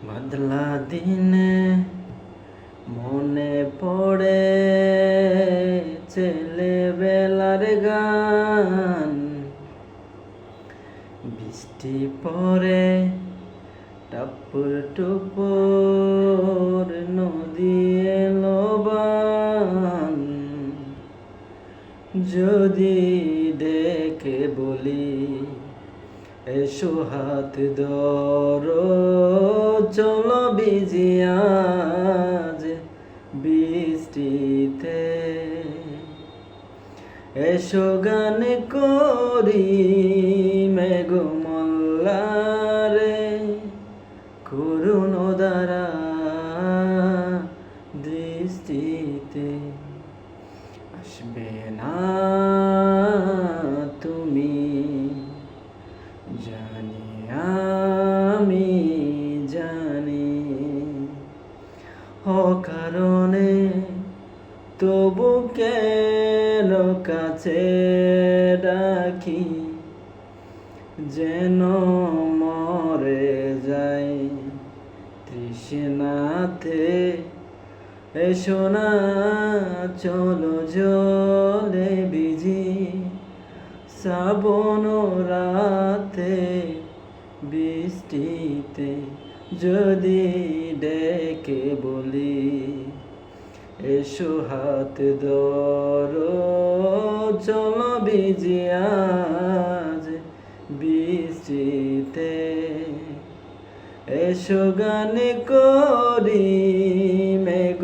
বাদলা দিনে মনে পড়ে ছেলেবেলার গান। বৃষ্টি পড়ে টাপুর টুপুর, নদী এলো বান। যদি ডেকে বলি এসো হাত ধরো, চলো ভিজি আজ বৃষ্টিতে। এসো গান করি মেঘমল্লারে, করুণ দ্বারা দৃষ্টিতে। আসবে না তুমি জানি, আমি জানি, অকারণে তবু কেন কাছে ডাকি, যেন মরে যাই তৃষ্ণাতে। এসো না চলো জলে ভিজি, শ্রাবণ রাতে বৃষ্টিতে। যদি ডেকে বলি এসো হাত ধরো, চলো ভিজি আজ বৃষ্টিতে। এসো গান করি মেঘ